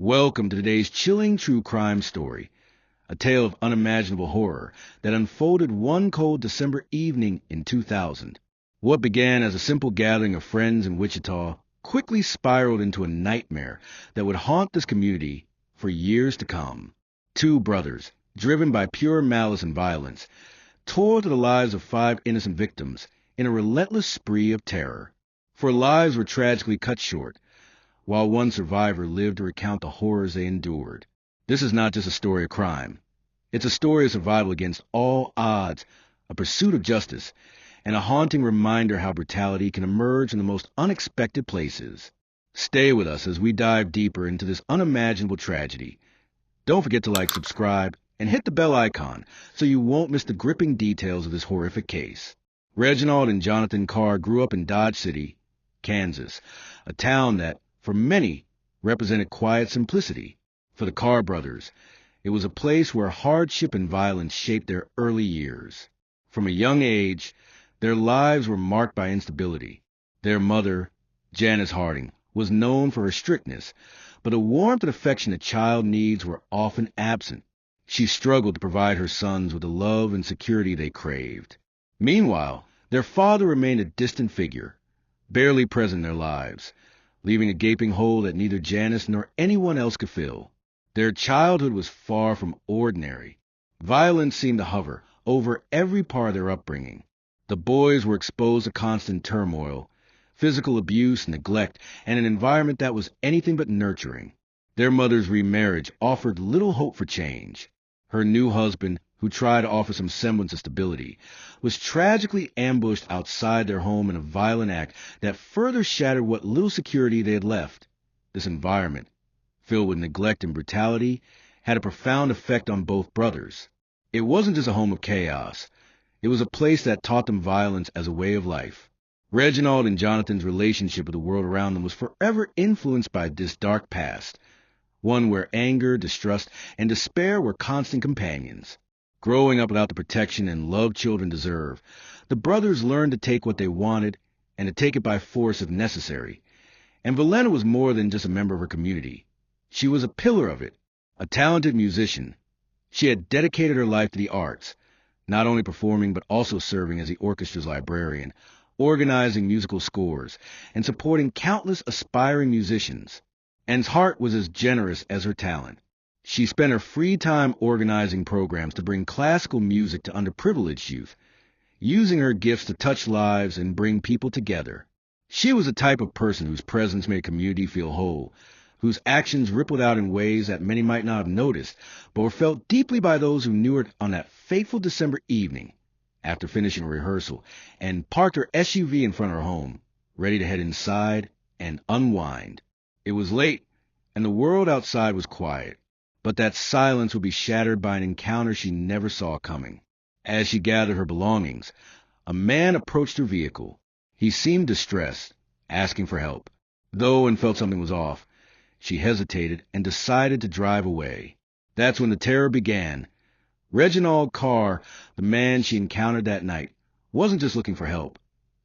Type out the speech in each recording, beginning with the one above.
Welcome to today's chilling true crime story, a tale of unimaginable horror that unfolded one cold December evening in 2000. What began as a simple gathering of friends in Wichita quickly spiraled into a nightmare that would haunt this community for years to come. Two brothers, driven by pure malice and violence, tore to the lives of five innocent victims in a relentless spree of terror. Four lives were tragically cut short, while one survivor lived to recount the horrors they endured. This is not just a story of crime. It's a story of survival against all odds, a pursuit of justice, and a haunting reminder how brutality can emerge in the most unexpected places. Stay with us as we dive deeper into this unimaginable tragedy. Don't forget to like, subscribe, and hit the bell icon so you won't miss the gripping details of this horrific case. Reginald and Jonathan Carr grew up in Dodge City, Kansas, a town that, for many, represented quiet simplicity. For the Carr brothers, it was a place where hardship and violence shaped their early years. From a young age, their lives were marked by instability. Their mother, Janice Harding, was known for her strictness, but the warmth and affection a child needs were often absent. She struggled to provide her sons with the love and security they craved. Meanwhile, their father remained a distant figure, barely present in their lives, leaving a gaping hole that neither Janice nor anyone else could fill. Their childhood was far from ordinary. Violence seemed to hover over every part of their upbringing. The boys were exposed to constant turmoil, physical abuse, neglect, and an environment that was anything but nurturing. Their mother's remarriage offered little hope for change. Her new husband, who tried to offer some semblance of stability, was tragically ambushed outside their home in a violent act that further shattered what little security they had left. This environment, filled with neglect and brutality, had a profound effect on both brothers. It wasn't just a home of chaos. It was a place that taught them violence as a way of life. Reginald and Jonathan's relationship with the world around them was forever influenced by this dark past, one where anger, distrust, and despair were constant companions. Growing up without the protection and love children deserve, the brothers learned to take what they wanted and to take it by force if necessary. And Valena was more than just a member of her community. She was a pillar of it, a talented musician. She had dedicated her life to the arts, not only performing but also serving as the orchestra's librarian, organizing musical scores, and supporting countless aspiring musicians. Anne's heart was as generous as her talent. She spent her free time organizing programs to bring classical music to underprivileged youth, using her gifts to touch lives and bring people together. She was the type of person whose presence made a community feel whole, whose actions rippled out in ways that many might not have noticed, but were felt deeply by those who knew her on that fateful December evening, after finishing rehearsal, and parked her SUV in front of her home, ready to head inside and unwind. It was late, and the world outside was quiet. But that silence would be shattered by an encounter she never saw coming. As she gathered her belongings, a man approached her vehicle. He seemed distressed, asking for help. Though Anne felt something was off, she hesitated and decided to drive away. That's when the terror began. Reginald Carr, the man she encountered that night, wasn't just looking for help.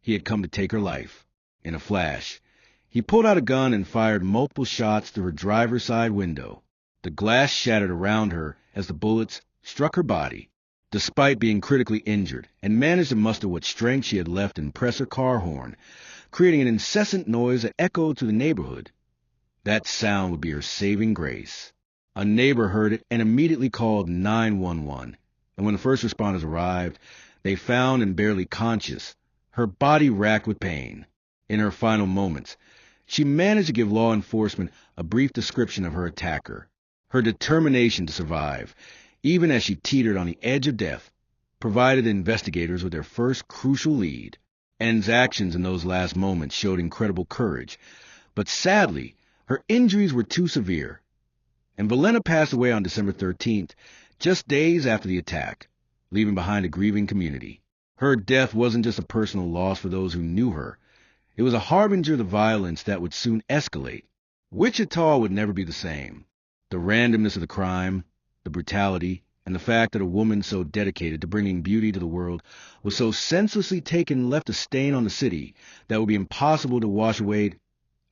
He had come to take her life. In a flash, he pulled out a gun and fired multiple shots through her driver's side window. The glass shattered around her as the bullets struck her body. Despite being critically injured, and managed to muster what strength she had left and press her car horn, creating an incessant noise that echoed through the neighborhood. That sound would be her saving grace. A neighbor heard it and immediately called 911, and when the first responders arrived, they found Anne barely conscious, her body racked with pain. In her final moments, she managed to give law enforcement a brief description of her attacker. Her determination to survive, even as she teetered on the edge of death, provided investigators with their first crucial lead. Anne's actions in those last moments showed incredible courage, but sadly, her injuries were too severe. And Valena passed away on December 13th, just days after the attack, leaving behind a grieving community. Her death wasn't just a personal loss for those who knew her. It was a harbinger of the violence that would soon escalate. Wichita would never be the same. The randomness of the crime, the brutality, and the fact that a woman so dedicated to bringing beauty to the world was so senselessly taken and left a stain on the city that would be impossible to wash away.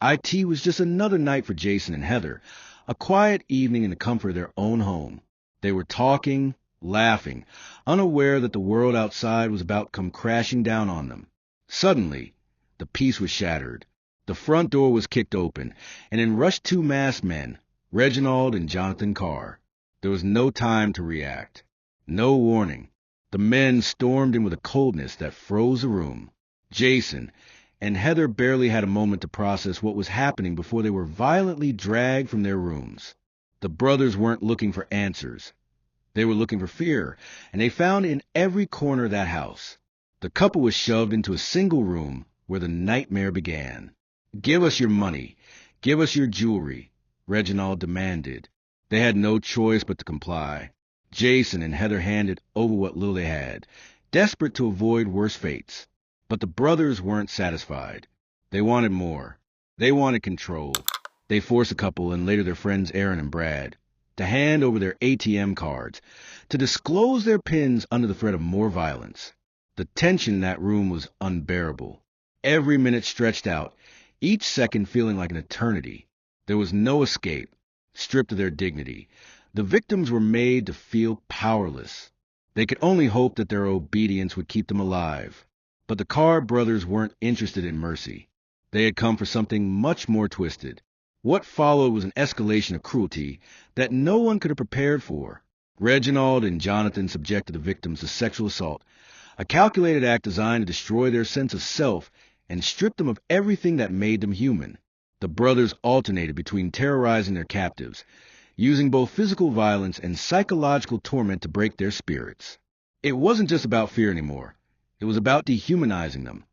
It was just another night for Jason and Heather, A quiet evening in the comfort of their own home. They were talking, laughing, unaware that the world outside was about to come crashing down on them. Suddenly, the peace was shattered. The front door was kicked open, and in rushed two masked men, Reginald and Jonathan Carr. There was no time to react. No warning. The men stormed in with a coldness that froze the room. Jason and Heather barely had a moment to process what was happening before they were violently dragged from their rooms. The brothers weren't looking for answers. They were looking for fear, and they found it in every corner of that house. The couple was shoved into a single room where the nightmare began. "Give us your money. Give us your jewelry," Reginald demanded. They had no choice but to comply. Jason and Heather handed over what little they had, desperate to avoid worse fates. But the brothers weren't satisfied. They wanted more. They wanted control. They forced the couple, and later their friends Aaron and Brad, to hand over their ATM cards, to disclose their pins under the threat of more violence. The tension in that room was unbearable. Every minute stretched out, each second feeling like an eternity. There was no escape. Stripped of their dignity, the victims were made to feel powerless. They could only hope that their obedience would keep them alive. But the Carr brothers weren't interested in mercy. They had come for something much more twisted. What followed was an escalation of cruelty that no one could have prepared for. Reginald and Jonathan subjected the victims to sexual assault, a calculated act designed to destroy their sense of self and strip them of everything that made them human. The brothers alternated between terrorizing their captives, using both physical violence and psychological torment to break their spirits. It wasn't just about fear anymore. It was about dehumanizing them,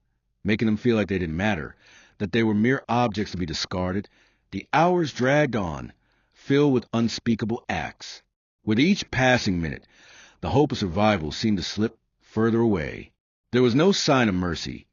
making them feel like they didn't matter, that they were mere objects to be discarded. The hours dragged on, filled with unspeakable acts. With each passing minute, the hope of survival seemed to slip further away. There was no sign of mercy,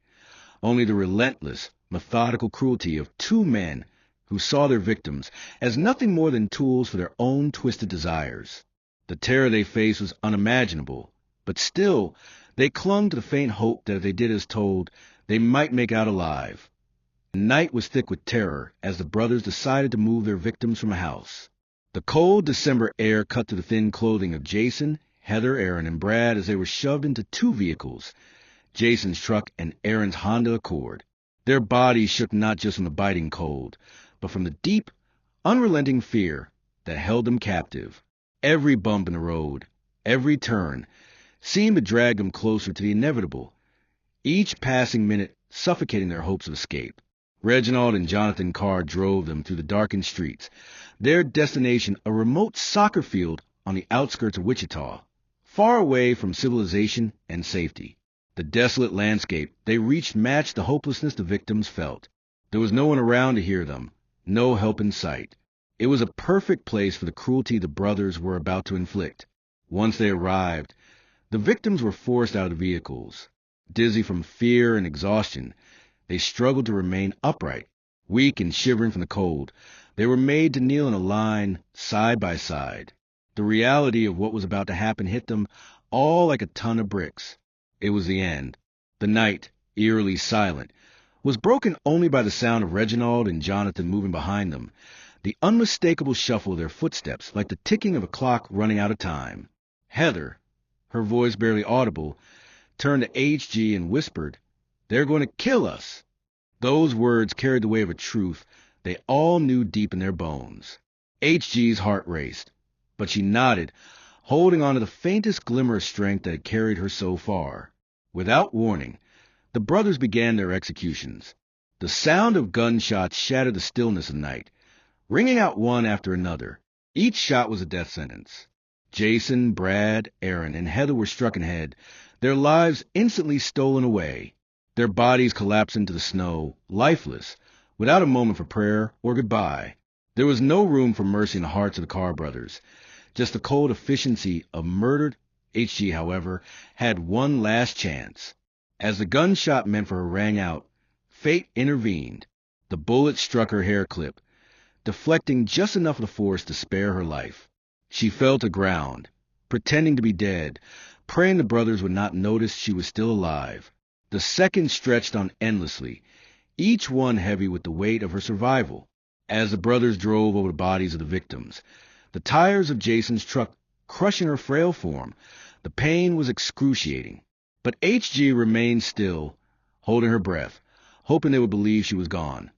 only the relentless, methodical cruelty of two men who saw their victims as nothing more than tools for their own twisted desires. The terror they faced was unimaginable, but still they clung to the faint hope that if they did as told, they might make out alive. The night was thick with terror as the brothers decided to move their victims from a house. The cold December air cut through the thin clothing of Jason, Heather, Aaron, and Brad as they were shoved into two vehicles, Jason's truck and Aaron's Honda Accord. Their bodies shook not just from the biting cold, but from the deep, unrelenting fear that held them captive. Every bump in the road, every turn, seemed to drag them closer to the inevitable, each passing minute suffocating their hopes of escape. Reginald and Jonathan Carr drove them through the darkened streets, their destination a remote soccer field on the outskirts of Wichita, far away from civilization and safety. The desolate landscape they reached matched the hopelessness the victims felt. There was no one around to hear them, no help in sight. It was a perfect place for the cruelty the brothers were about to inflict. Once they arrived, the victims were forced out of the vehicles. Dizzy from fear and exhaustion, they struggled to remain upright. Weak and shivering from the cold, they were made to kneel in a line, side by side. The reality of what was about to happen hit them all like a ton of bricks. It was the end. The night, eerily silent, was broken only by the sound of Reginald and Jonathan moving behind them, the unmistakable shuffle of their footsteps like the ticking of a clock running out of time. Heather, her voice barely audible, turned to HG and whispered, "They're going to kill us." Those words carried the weight of a truth they all knew deep in their bones. HG's heart raced, but she nodded, holding on to the faintest glimmer of strength that had carried her so far. Without warning, the brothers began their executions. The sound of gunshots shattered the stillness of night, ringing out one after another. Each shot was a death sentence. Jason, Brad, Aaron, and Heather were struck in the head, their lives instantly stolen away. Their bodies collapsed into the snow, lifeless, without a moment for prayer or goodbye. There was no room for mercy in the hearts of the Carr brothers, just the cold efficiency of murdered. HG, however, had one last chance. As the gunshot meant for her rang out, fate intervened. The bullet struck her hair clip, deflecting just enough of the force to spare her life. She fell to ground, pretending to be dead, praying the brothers would not notice she was still alive. The seconds stretched on endlessly, each one heavy with the weight of her survival. as the brothers drove over the bodies of the victims, the tires of Jason's truck crushing her frail form. The pain was excruciating. But H.G. remained still, holding her breath, hoping they would believe she was gone.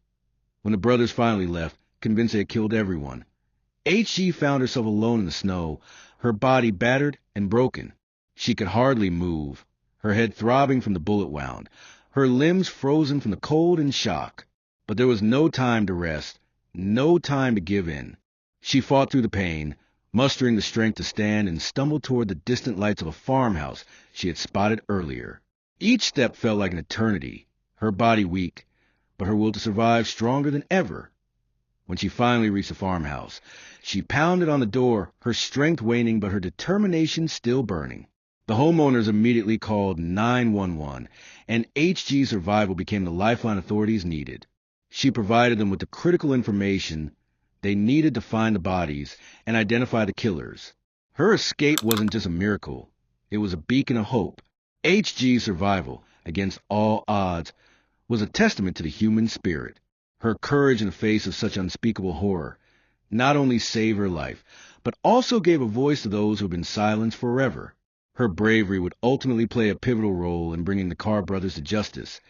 When the brothers finally left, convinced they had killed everyone, H.G. found herself alone in the snow, her body battered and broken. She could hardly move, her head throbbing from the bullet wound, her limbs frozen from the cold and shock. But there was no time to rest, no time to give in. She fought through the pain, mustering the strength to stand, and stumbled toward the distant lights of a farmhouse she had spotted earlier. Each step felt like an eternity, her body weak, but her will to survive stronger than ever. When she finally reached the farmhouse, she pounded on the door, her strength waning but her determination still burning. The homeowners immediately called 911, and H.G.'s survival became the lifeline authorities needed. She provided them with the critical information they needed to find the bodies and identify the killers. Her escape wasn't just a miracle, it was a beacon of hope. H.G.'s survival, against all odds, was a testament to the human spirit. Her courage in the face of such unspeakable horror not only saved her life, but also gave a voice to those who had been silenced forever. Her bravery would ultimately play a pivotal role in bringing the Carr brothers to justice,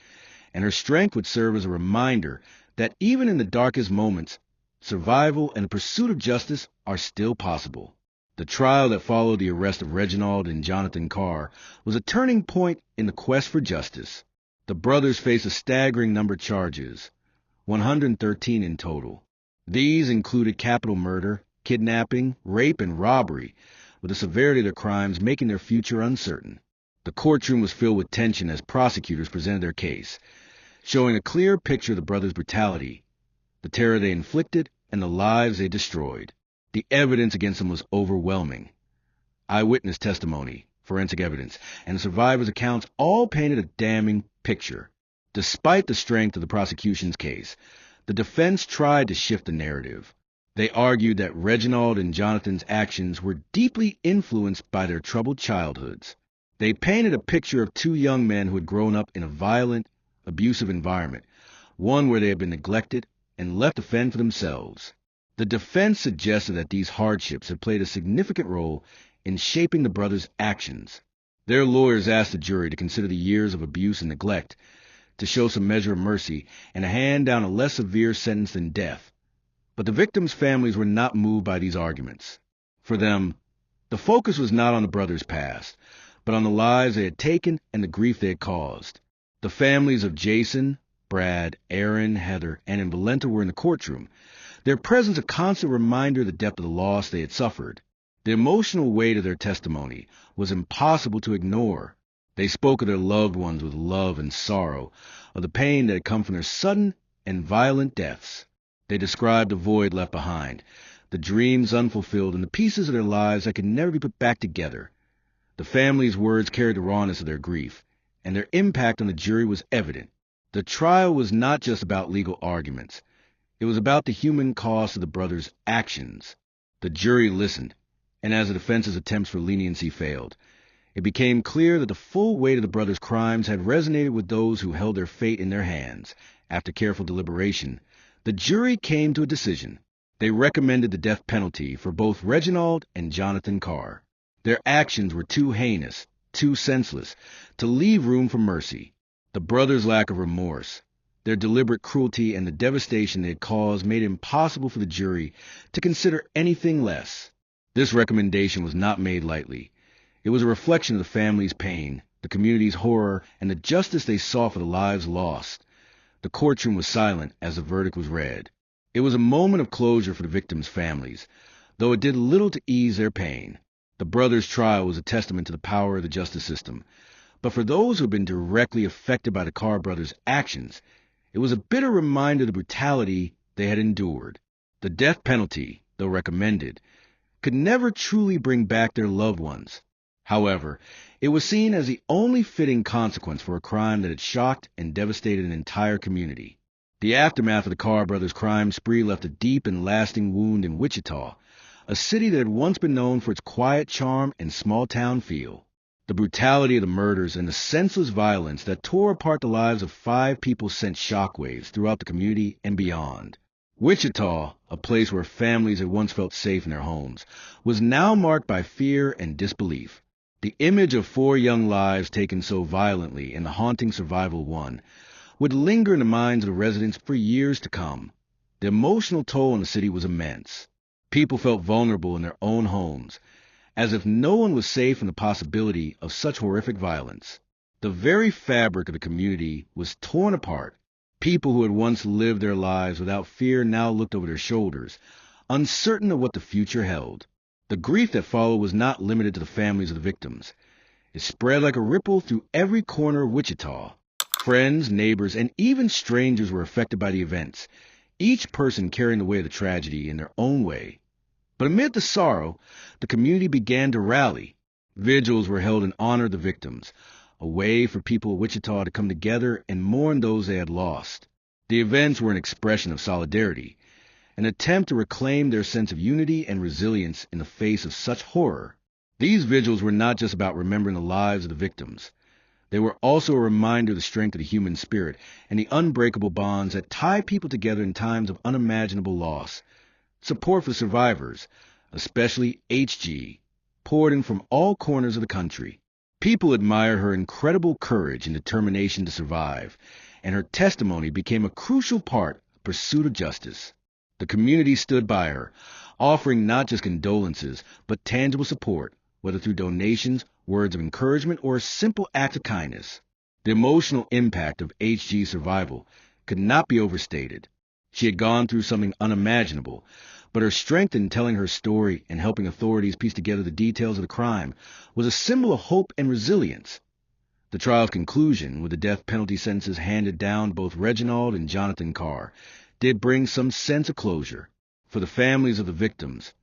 and her strength would serve as a reminder that even in the darkest moments, survival and the pursuit of justice are still possible. The trial that followed the arrest of Reginald and Jonathan Carr was a turning point in the quest for justice. The brothers faced a staggering number of charges, 113 in total. These included capital murder, kidnapping, rape, and robbery, with the severity of their crimes making their future uncertain. The courtroom was filled with tension as prosecutors presented their case, showing a clear picture of the brothers' brutality, the terror they inflicted, and the lives they destroyed. The evidence against them was overwhelming. Eyewitness testimony, forensic evidence, and the survivors' accounts all painted a damning picture. Despite the strength of the prosecution's case, the defense tried to shift the narrative. They argued that Reginald and Jonathan's actions were deeply influenced by their troubled childhoods. They painted a picture of two young men who had grown up in a violent, abusive environment, one where they had been neglected and left to fend for themselves. The defense suggested that these hardships had played a significant role in shaping the brothers' actions. Their lawyers asked the jury to consider the years of abuse and neglect, to show some measure of mercy, and to hand down a less severe sentence than death. But the victims' families were not moved by these arguments. For them, the focus was not on the brothers' past, but on the lives they had taken and the grief they had caused. The families of Jason, Brad, Aaron, Heather, and Valenta were in the courtroom, their presence a constant reminder of the depth of the loss they had suffered. The emotional weight of their testimony was impossible to ignore. They spoke of their loved ones with love and sorrow, of the pain that had come from their sudden and violent deaths. They described the void left behind, the dreams unfulfilled, and the pieces of their lives that could never be put back together. The family's words carried the rawness of their grief, and their impact on the jury was evident. The trial was not just about legal arguments. It was about the human cost of the brothers' actions. The jury listened, and as the defense's attempts for leniency failed, it became clear that the full weight of the brothers' crimes had resonated with those who held their fate in their hands. After careful deliberation, the jury came to a decision. They recommended the death penalty for both Reginald and Jonathan Carr. Their actions were too heinous, too senseless, to leave room for mercy. The brothers' lack of remorse, their deliberate cruelty, and the devastation they had caused made it impossible for the jury to consider anything less. This recommendation was not made lightly. It was a reflection of the family's pain, the community's horror, and the justice they saw for the lives lost. The courtroom was silent as the verdict was read. It was a moment of closure for the victims' families, though it did little to ease their pain. The brothers' trial was a testament to the power of the justice system. But for those who had been directly affected by the Carr brothers' actions, it was a bitter reminder of the brutality they had endured. The death penalty, though recommended, could never truly bring back their loved ones. However, it was seen as the only fitting consequence for a crime that had shocked and devastated an entire community. The aftermath of the Carr brothers' crime spree left a deep and lasting wound in Wichita, a city that had once been known for its quiet charm and small-town feel. The brutality of the murders and the senseless violence that tore apart the lives of 5 people sent shockwaves throughout the community and beyond. Wichita, a place where families had once felt safe in their homes, was now marked by fear and disbelief. The image of 4 young lives taken so violently in the haunting survival one would linger in the minds of the residents for years to come. The emotional toll on the city was immense. People felt vulnerable in their own homes, as if no one was safe from the possibility of such horrific violence. The very fabric of the community was torn apart. People who had once lived their lives without fear now looked over their shoulders, uncertain of what the future held. The grief that followed was not limited to the families of the victims. It spread like a ripple through every corner of Wichita. Friends, neighbors, and even strangers were affected by the events, each person carrying the weight of the tragedy in their own way. But amid the sorrow, the community began to rally. Vigils were held in honor of the victims, a way for people of Wichita to come together and mourn those they had lost. The events were an expression of solidarity, an attempt to reclaim their sense of unity and resilience in the face of such horror. These vigils were not just about remembering the lives of the victims. They were also a reminder of the strength of the human spirit and the unbreakable bonds that tie people together in times of unimaginable loss. Support for survivors, especially HG, poured in from all corners of the country. People admired her incredible courage and determination to survive, and her testimony became a crucial part of the pursuit of justice. The community stood by her, offering not just condolences, but tangible support, whether through donations, words of encouragement, or a simple act of kindness. The emotional impact of HG's survival could not be overstated. She had gone through something unimaginable, but her strength in telling her story and helping authorities piece together the details of the crime was a symbol of hope and resilience. The trial's conclusion, with the death penalty sentences handed down to both Reginald and Jonathan Carr, did bring some sense of closure. For the families of the victims,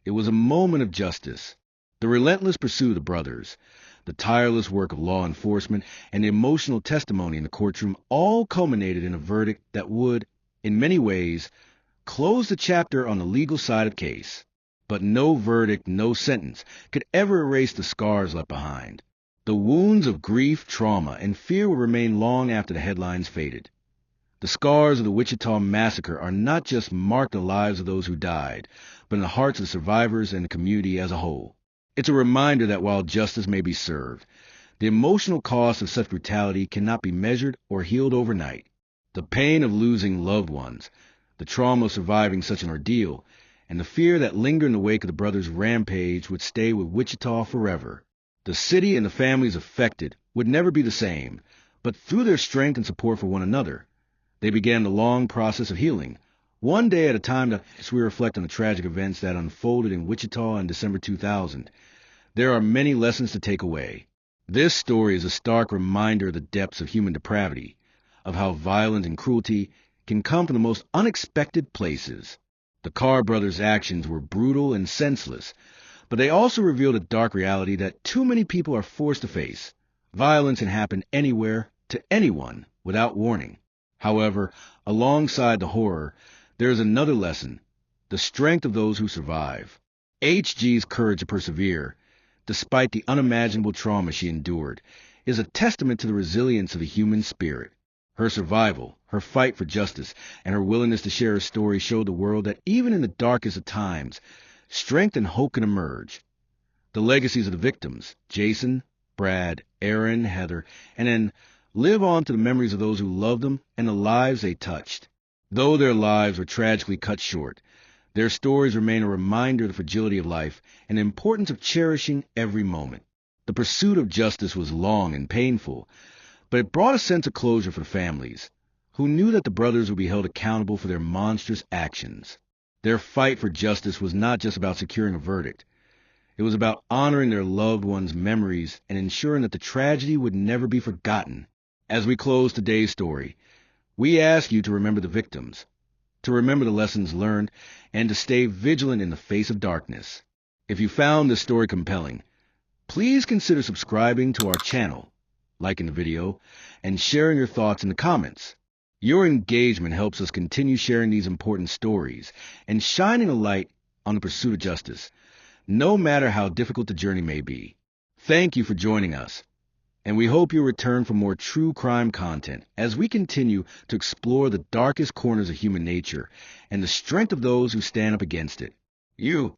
it was a moment of justice. The relentless pursuit of the brothers, the tireless work of law enforcement, and the emotional testimony in the courtroom all culminated in a verdict that would, in many ways, close the chapter on the legal side of the case. But no verdict, no sentence could ever erase the scars left behind. The wounds of grief, trauma, and fear would remain long after the headlines faded. The scars of the Wichita massacre are not just marked in the lives of those who died, but in the hearts of the survivors and the community as a whole. It's a reminder that while justice may be served, the emotional cost of such brutality cannot be measured or healed overnight. The pain of losing loved ones, the trauma of surviving such an ordeal, and the fear that lingered in the wake of the brothers' rampage would stay with Wichita forever. The city and the families affected would never be the same, but through their strength and support for one another, they began the long process of healing, one day at a time. As we reflect on the tragic events that unfolded in Wichita in December 2000, there are many lessons to take away. This story is a stark reminder of the depths of human depravity, of how violence and cruelty can come from the most unexpected places. The Carr brothers' actions were brutal and senseless, but they also revealed a dark reality that too many people are forced to face. Violence can happen anywhere, to anyone, without warning. However, alongside the horror, there is another lesson: the strength of those who survive. HG's courage to persevere, despite the unimaginable trauma she endured, is a testament to the resilience of the human spirit. Her survival, her fight for justice, and her willingness to share her story showed the world that even in the darkest of times, strength and hope can emerge. The legacies of the victims, Jason, Brad, Aaron, Heather, and then live on to the memories of those who loved them and the lives they touched. Though their lives were tragically cut short, their stories remain a reminder of the fragility of life and the importance of cherishing every moment. The pursuit of justice was long and painful, but it brought a sense of closure for the families, who knew that the brothers would be held accountable for their monstrous actions. Their fight for justice was not just about securing a verdict. It was about honoring their loved ones' memories and ensuring that the tragedy would never be forgotten. As we close today's story, we ask you to remember the victims, to remember the lessons learned, and to stay vigilant in the face of darkness. If you found this story compelling, please consider subscribing to our channel, liking the video, and sharing your thoughts in the comments. Your engagement helps us continue sharing these important stories and shining a light on the pursuit of justice, no matter how difficult the journey may be. Thank you for joining us. and we hope you'll return for more true crime content as we continue to explore the darkest corners of human nature and the strength of those who stand up against it. You